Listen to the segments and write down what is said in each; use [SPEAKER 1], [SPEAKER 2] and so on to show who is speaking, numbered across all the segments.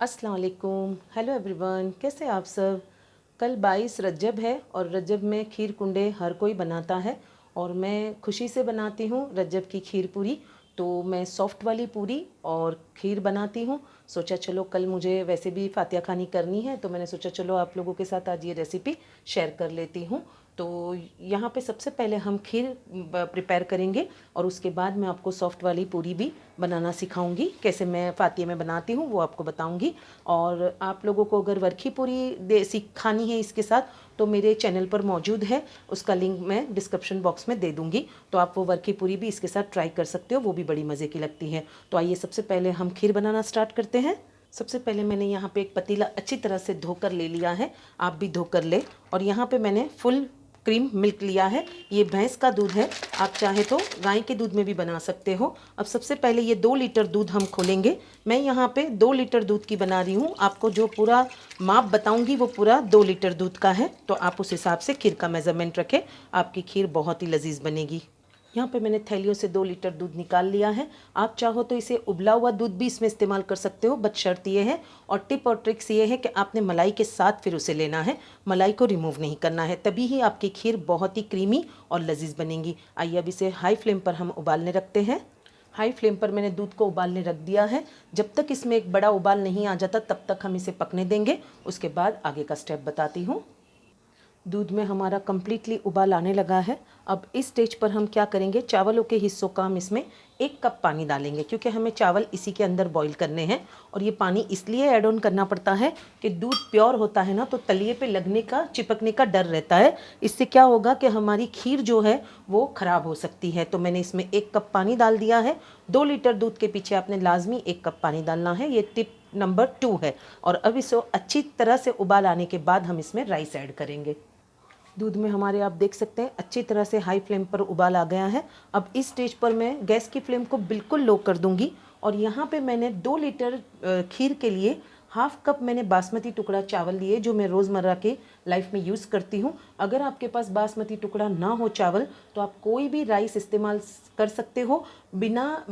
[SPEAKER 1] अस्सलाम वालेकुम। Hello everyone, कैसे आप सब। कल 22 रजब है और रजब में खीर कुंडे हर कोई बनाता है और मैं खुशी से बनाती हूँ रजब की खीर पूरी। तो मैं सॉफ्ट वाली पूरी और खीर बनाती हूँ। सोचा चलो कल मुझे वैसे भी फातिहा खानी करनी है तो मैंने सोचा चलो आप लोगों के साथ आज ये रेसिपी शेयर कर लेती हूँ। तो यहाँ पे सबसे पहले हम खीर प्रिपेयर करेंगे और उसके बाद मैं आपको सॉफ्ट वाली पूरी भी बनाना सिखाऊंगी। कैसे मैं फातिहा में बनाती हूँ वो आपको बताऊंगी। और आप लोगों को अगर वर्की पूरी खानी है इसके साथ तो मेरे चैनल पर मौजूद है, उसका लिंक मैं डिस्क्रिप्शन बॉक्स में दे दूंगी। तो आप वो वर्की पूरी भी इसके साथ ट्राई कर सकते हो, वो भी बड़ी मज़े की लगती है। तो आइए सबसे पहले हम खीर बनाना स्टार्ट करते हैं। सबसे पहले मैंने यहाँ पे एक पतीला अच्छी तरह से धोकर ले लिया है, आप भी धोकर ले। और यहाँ पे मैंने फुल क्रीम मिल्क लिया है, ये भैंस का दूध है, आप चाहे तो गाय के दूध में भी बना सकते हो। अब सबसे पहले ये 2 लीटर दूध हम खोलेंगे। मैं यहाँ पे 2 लीटर दूध की बना रही हूँ, आपको जो पूरा माप बताऊँगी वो पूरा 2 लीटर दूध का है। तो आप उस हिसाब से खीर का मेज़रमेंट रखें, आपकी खीर बहुत ही लजीज बनेगी। यहाँ पे मैंने थैलियों से 2 लीटर दूध निकाल लिया है। आप चाहो तो इसे उबला हुआ दूध भी इसमें इस्तेमाल कर सकते हो, बट शर्त ये है और टिप और ट्रिक्स ये है कि आपने मलाई के साथ फिर उसे लेना है, मलाई को रिमूव नहीं करना है, तभी ही आपकी खीर बहुत ही क्रीमी और लजीज बनेगी। आइए अब इसे हाई फ्लेम पर हम उबालने रखते हैं। हाई फ्लेम पर मैंने दूध को उबालने रख दिया है। जब तक इसमें एक बड़ा उबाल नहीं आ जाता तब तक हम इसे पकने देंगे, उसके बाद आगे का स्टेप बताती हूँ। दूध में हमारा कम्प्लीटली उबाल आने लगा है। अब इस स्टेज पर हम क्या करेंगे, चावलों के हिस्सों का हम इसमें 1 कप पानी डालेंगे, क्योंकि हमें चावल इसी के अंदर बॉईल करने हैं। और ये पानी इसलिए ऐड ऑन करना पड़ता है कि दूध प्योर होता है ना, तो तलिए पे लगने का, चिपकने का डर रहता है। इससे क्या होगा कि हमारी खीर जो है वो ख़राब हो सकती है। तो मैंने इसमें 1 कप पानी डाल दिया है। 2 लीटर दूध के पीछे आपने लाजमी 1 कप पानी डालना है, ये टिप नंबर 2 है। और अब इसे अच्छी तरह से उबाल आने के बाद हम इसमें राइस ऐड करेंगे। दूध में हमारे आप देख सकते हैं अच्छी तरह से हाई फ्लेम पर उबाल आ गया है। अब इस स्टेज पर मैं गैस की फ्लेम को बिल्कुल लो कर दूंगी। और यहाँ पे मैंने 2 लीटर खीर के लिए हाफ कप मैंने बासमती टुकड़ा चावल लिए, जो मैं रोज़मर्रा के लाइफ में यूज़ करती हूँ। अगर आपके पास बासमती टुकड़ा ना हो चावल तो आप कोई भी राइस इस्तेमाल कर सकते हो। बिना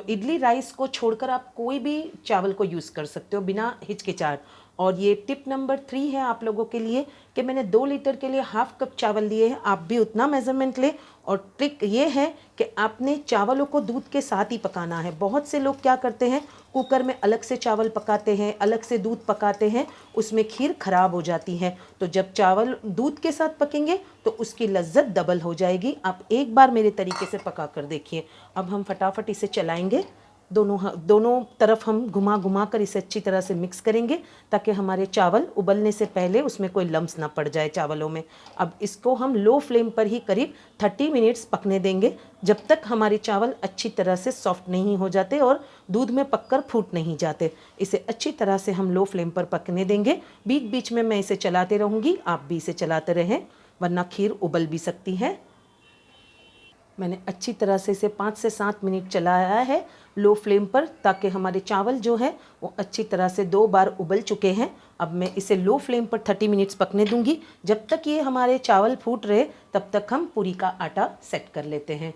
[SPEAKER 1] इडली राइस को छोड़कर आप कोई भी चावल को यूज़ कर सकते हो बिना हिचकिचाहट। और ये टिप नंबर 3 है आप लोगों के लिए कि मैंने 2 लीटर के लिए हाफ कप चावल लिए हैं, आप भी उतना मेज़रमेंट लें। और ट्रिक ये है कि आपने चावलों को दूध के साथ ही पकाना है। बहुत से लोग क्या करते हैं, कुकर में अलग से चावल पकाते हैं, अलग से दूध पकाते हैं, उसमें खीर ख़राब हो जाती है। तो जब चावल दूध के साथ पकेंगे तो उसकी लज्जत डबल हो जाएगी। आप एक बार मेरे तरीके से पका कर देखिए। अब हम फटाफट इसे चलाएंगे, दोनों तरफ हम घुमा घुमा कर इसे अच्छी तरह से मिक्स करेंगे, ताकि हमारे चावल उबलने से पहले उसमें कोई लम्स ना पड़ जाए चावलों में। अब इसको हम लो फ्लेम पर ही करीब 30 मिनट्स पकने देंगे, जब तक हमारे चावल अच्छी तरह से सॉफ्ट नहीं हो जाते और दूध में पककर फूट नहीं जाते। इसे अच्छी तरह से हम लो फ्लेम पर पकने देंगे। बीच बीच में मैं इसे चलाते रहूँगी, आप भी इसे चलाते रहें, वरना खीर उबल भी सकती है। मैंने अच्छी तरह से इसे 5 से 7 मिनट चलाया है लो फ्लेम पर, ताकि हमारे चावल जो है वो अच्छी तरह से 2 बार उबल चुके हैं। अब मैं इसे लो फ्लेम पर 30 मिनट्स पकने दूंगी। जब तक ये हमारे चावल फूट रहे तब तक हम पूरी का आटा सेट कर लेते हैं।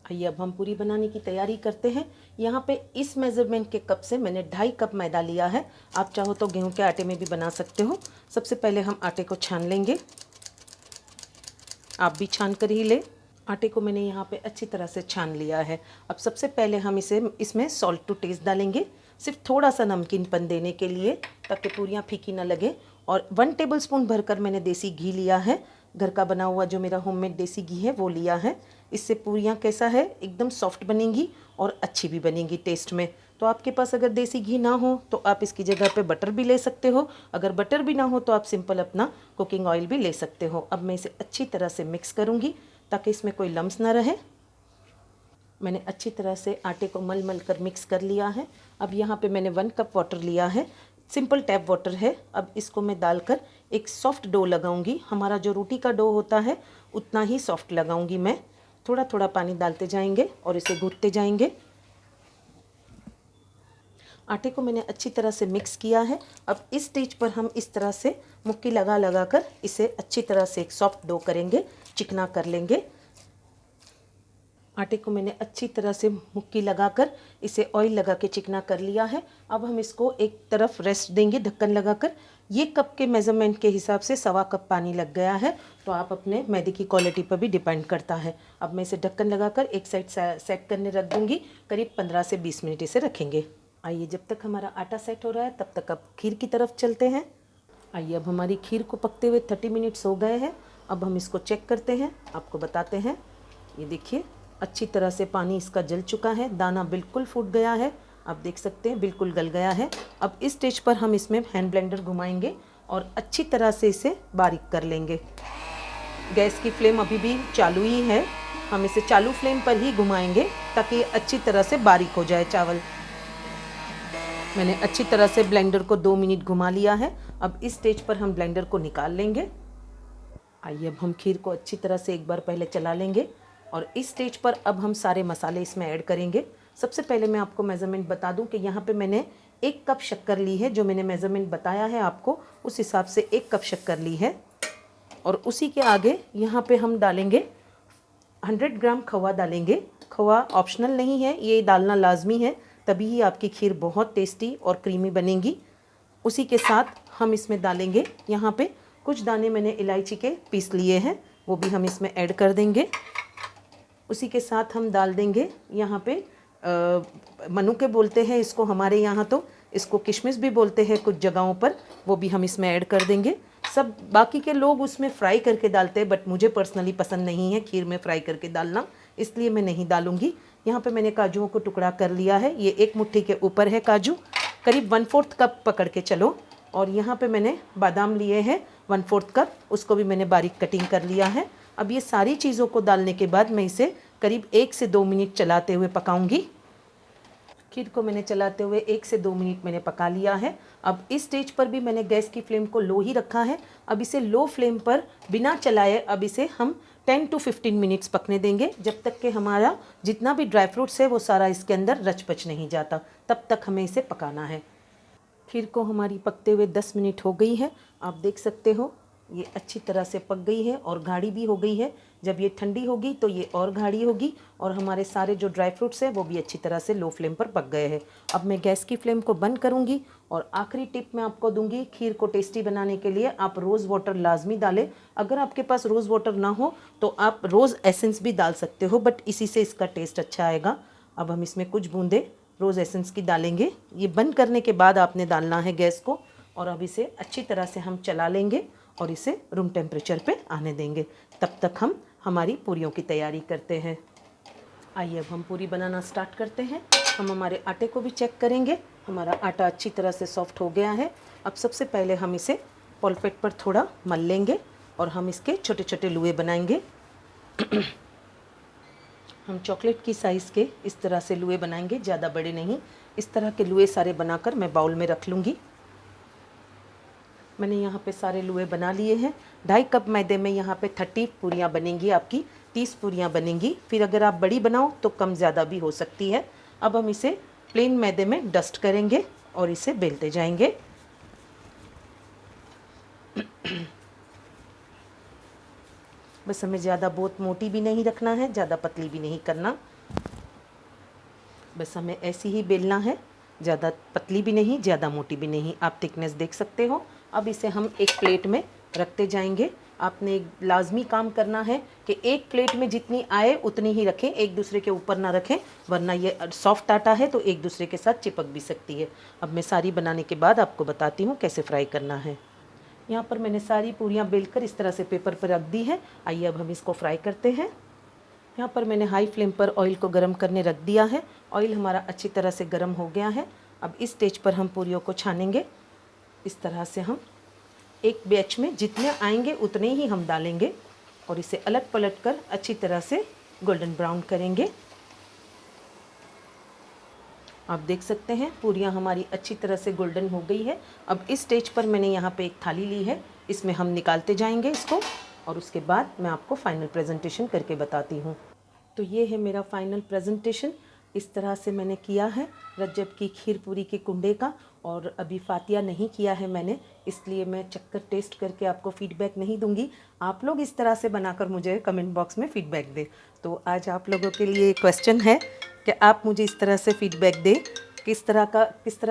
[SPEAKER 1] आइए अब हम पूरी बनाने की तैयारी करते हैं। यहाँ पे इस मेज़रमेंट के कप से मैंने 2.5 कप मैदा लिया है, आप चाहो तो गेहूँ के आटे में भी बना सकते हो। सबसे पहले हम आटे को छान लेंगे, आप भी छान कर ही लें। आटे को मैंने यहाँ पे अच्छी तरह से छान लिया है। अब सबसे पहले हम इसमें सॉल्ट टू टेस्ट डालेंगे, सिर्फ थोड़ा सा नमकीनपन देने के लिए, ताकि पूरियाँ फीकी ना लगे। और 1 टेबलस्पून भरकर मैंने देसी घी लिया है, घर का बना हुआ जो मेरा होममेड देसी घी है वो लिया है। इससे पूरियाँ कैसा है, एकदम सॉफ्ट बनेंगी और अच्छी भी बनेंगी टेस्ट में। तो आपके पास अगर देसी घी ना हो तो आप इसकी जगह पे बटर भी ले सकते हो, अगर बटर भी ना हो तो आप सिंपल अपना कुकिंग ऑयल भी ले सकते हो। अब मैं इसे अच्छी तरह से मिक्स करूँगी ताकि इसमें कोई लम्स ना रहे। मैंने अच्छी तरह से आटे को मल मल कर मिक्स कर लिया है। अब यहाँ पे मैंने 1 कप वाटर लिया है, सिंपल टैप वाटर है। अब इसको मैं डालकर एक सॉफ्ट डो लगाऊंगी। हमारा जो रोटी का डो होता है उतना ही सॉफ्ट लगाऊंगी मैं। थोड़ा थोड़ा पानी डालते जाएंगे और इसे गूंथते जाएंगे। आटे को मैंने अच्छी तरह से मिक्स किया है। अब इस स्टेज पर हम इस तरह से मुक्की लगा लगा कर इसे अच्छी तरह से एक सॉफ्ट डो करेंगे, चिकना कर लेंगे। आटे को मैंने अच्छी तरह से मुक्की लगाकर इसे ऑयल लगा के चिकना कर लिया है। अब हम इसको एक तरफ रेस्ट देंगे ढक्कन लगाकर। ये कप के मेज़रमेंट के हिसाब से 1.25 कप पानी लग गया है, तो आप अपने मैदे की क्वालिटी पर भी डिपेंड करता है। अब मैं इसे ढक्कन लगाकर एक साइड सेट करने रख दूँगी। करीब 15 से 20 मिनट इसे रखेंगे। आइए, जब तक हमारा आटा सेट हो रहा है तब तक अब खीर की तरफ चलते हैं। आइए, अब हमारी खीर को पकते हुए 30 मिनट्स हो गए हैं। अब हम इसको चेक करते हैं, आपको बताते हैं। ये देखिए, अच्छी तरह से पानी इसका जल चुका है, दाना बिल्कुल फूट गया है, आप देख सकते हैं बिल्कुल गल गया है। अब इस स्टेज पर हम इसमें हैंड ब्लेंडर घुमाएंगे और अच्छी तरह से इसे बारीक कर लेंगे। गैस की फ्लेम अभी भी चालू ही है, हम इसे चालू फ्लेम पर ही घुमाएंगे ताकि अच्छी तरह से बारीक हो जाए चावल। मैंने अच्छी तरह से ब्लेंडर को 2 मिनट घुमा लिया है। अब इस स्टेज पर हम ब्लेंडर को निकाल लेंगे। आइए, अब हम खीर को अच्छी तरह से एक बार पहले चला लेंगे और इस स्टेज पर अब हम सारे मसाले इसमें ऐड करेंगे। सबसे पहले मैं आपको मेज़रमेंट बता दूं कि यहाँ पे मैंने 1 कप शक्कर ली है। जो मैंने मेज़रमेंट बताया है आपको, उस हिसाब से 1 कप शक्कर ली है। और उसी के आगे यहाँ पे हम डालेंगे 100 ग्राम खोआ डालेंगे। खोआ ऑप्शनल नहीं है, ये डालना लाजमी है, तभी ही आपकी खीर बहुत टेस्टी और क्रीमी बनेगी। उसी के साथ हम इसमें डालेंगे, यहाँ पे कुछ दाने मैंने इलायची के पीस लिए हैं, वो भी हम इसमें ऐड कर देंगे। उसी के साथ हम डाल देंगे यहाँ पे मनुके बोलते हैं इसको हमारे यहाँ, तो इसको किशमिश भी बोलते हैं कुछ जगहों पर, वो भी हम इसमें ऐड कर देंगे। सब बाकी के लोग उसमें फ्राई करके डालते हैं, बट मुझे पर्सनली पसंद नहीं है खीर में फ्राई करके डालना, इसलिए मैं नहीं डालूँगी। यहाँ पे मैंने काजुओं को टुकड़ा कर लिया है, ये 1 मुट्ठी के ऊपर है काजू, करीब 1/4 कप पकड़ के चलो। और यहाँ पे मैंने बादाम लिए हैं 1/4 कप, उसको भी मैंने बारीक कटिंग कर लिया है। अब ये सारी चीज़ों को डालने के बाद मैं इसे करीब 1 से 2 मिनट चलाते हुए पकाऊंगी। खीर को मैंने चलाते हुए 1 से 2 मिनट मैंने पका लिया है। अब इस स्टेज पर भी मैंने गैस की फ्लेम को लो ही रखा है। अब इसे लो फ्लेम पर बिना चलाए अब इसे हम 10 to 15 मिनट्स पकने देंगे, जब तक कि हमारा जितना भी ड्राई फ्रूट्स है वो सारा इसके अंदर रच पच नहीं जाता, तब तक हमें इसे पकाना है। खीर को हमारी पकते हुए 10 मिनट हो गई है, आप देख सकते हो ये अच्छी तरह से पक गई है और गाढ़ी भी हो गई है। जब ये ठंडी होगी तो ये और गाढ़ी होगी और हमारे सारे जो ड्राई फ्रूट्स हैं वो भी अच्छी तरह से लो फ्लेम पर पक गए हैं। अब मैं गैस की फ्लेम को बंद करूंगी और आखिरी टिप मैं आपको दूंगी, खीर को टेस्टी बनाने के लिए आप रोज़ वाटर लाजमी डालें। अगर आपके पास रोज़ वाटर ना हो तो आप रोज़ एसेंस भी डाल सकते हो, बट इसी से इसका टेस्ट अच्छा आएगा। अब हम इसमें कुछ बूंदे रोज़ एसेंस की डालेंगे। ये बंद करने के बाद आपने डालना है गैस को, और अब इसे अच्छी तरह से हम चला लेंगे और इसे रूम टेम्परेचर पे आने देंगे। तब तक हम हमारी पूरियों की तैयारी करते हैं। आइए, अब हम पूरी बनाना स्टार्ट करते हैं। हम हमारे आटे को भी चेक करेंगे। हमारा आटा अच्छी तरह से सॉफ्ट हो गया है। अब सबसे पहले हम इसे पॉलपेट पर थोड़ा मल लेंगे और हम इसके छोटे छोटे लुए बनाएंगे। हम चॉकलेट की साइज़ के इस तरह से लुए बनाएंगे, ज़्यादा बड़े नहीं। इस तरह के लुए सारे बनाकर मैं बाउल में रख लूँगी। मैंने यहाँ पे सारे लुए बना लिए हैं। 2.5 कप मैदे में यहाँ पे 30 पूरियाँ बनेंगी, आपकी 30 पूरियाँ बनेंगी। फिर अगर आप बड़ी बनाओ तो कम ज़्यादा भी हो सकती है। अब हम इसे प्लेन मैदे में डस्ट करेंगे और इसे बेलते जाएंगे। बस हमें ज़्यादा बहुत मोटी भी नहीं रखना है, ज़्यादा पतली भी नहीं करना, बस हमें ऐसी ही बेलना है, ज़्यादा पतली भी नहीं ज़्यादा मोटी भी नहीं। आप थिकनेस देख सकते हो। अब इसे हम एक प्लेट में रखते जाएंगे। आपने एक लाजमी काम करना है कि एक प्लेट में जितनी आए उतनी ही रखें, एक दूसरे के ऊपर ना रखें, वरना ये सॉफ्ट आटा है तो एक दूसरे के साथ चिपक भी सकती है। अब मैं सारी बनाने के बाद आपको बताती हूँ कैसे फ्राई करना है। यहाँ पर मैंने सारी पूरियाँ बेलकर इस तरह से पेपर पर रख दी है। आइए अब हम इसको फ्राई करते हैं। यहाँ पर मैंने हाई फ्लेम पर ऑयल को गर्म करने रख दिया है। ऑयल हमारा अच्छी तरह से गर्म हो गया है। अब इस स्टेज पर हम पूरियों को छानेंगे। इस तरह से हम एक बैच में जितने आएंगे उतने ही हम डालेंगे और इसे अलट पलट कर अच्छी तरह से गोल्डन ब्राउन करेंगे। आप देख सकते हैं पूरियाँ हमारी अच्छी तरह से गोल्डन हो गई है। अब इस स्टेज पर मैंने यहाँ पे एक थाली ली है, इसमें हम निकालते जाएंगे इसको, और उसके बाद मैं आपको फाइनल प्रेजेंटेशन करके बताती हूँ। तो ये है मेरा फाइनल प्रेजेंटेशन। इस तरह से मैंने किया है। रज्जब की खीर पूरी के कुंडे का। और अभी फातिया नहीं किया है मैंने, इसलिए मैं चक्कर टेस्ट करके आपको फ़ीडबैक नहीं दूंगी। आप लोग इस तरह से बनाकर मुझे कमेंट बॉक्स में फ़ीडबैक दें। तो आज आप लोगों के लिए क्वेश्चन है कि आप मुझे इस तरह से फ़ीडबैक दें, किस तरह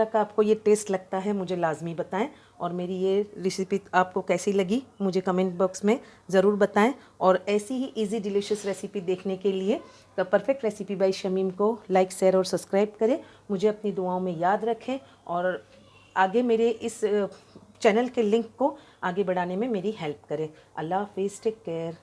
[SPEAKER 1] का आपको ये टेस्ट लगता है, मुझे लाजमी बताएं। और मेरी ये रेसिपी आपको कैसी लगी मुझे कमेंट बॉक्स में ज़रूर बताएं। और ऐसी ही इजी डिलीशियस रेसिपी देखने के लिए the perfect recipe by Shamim को लाइक, शेयर और सब्सक्राइब करें। मुझे अपनी दुआओं में याद रखें और आगे मेरे इस चैनल के लिंक को आगे बढ़ाने में मेरी हेल्प करें। अल्लाह हाफिज़, टेक केयर।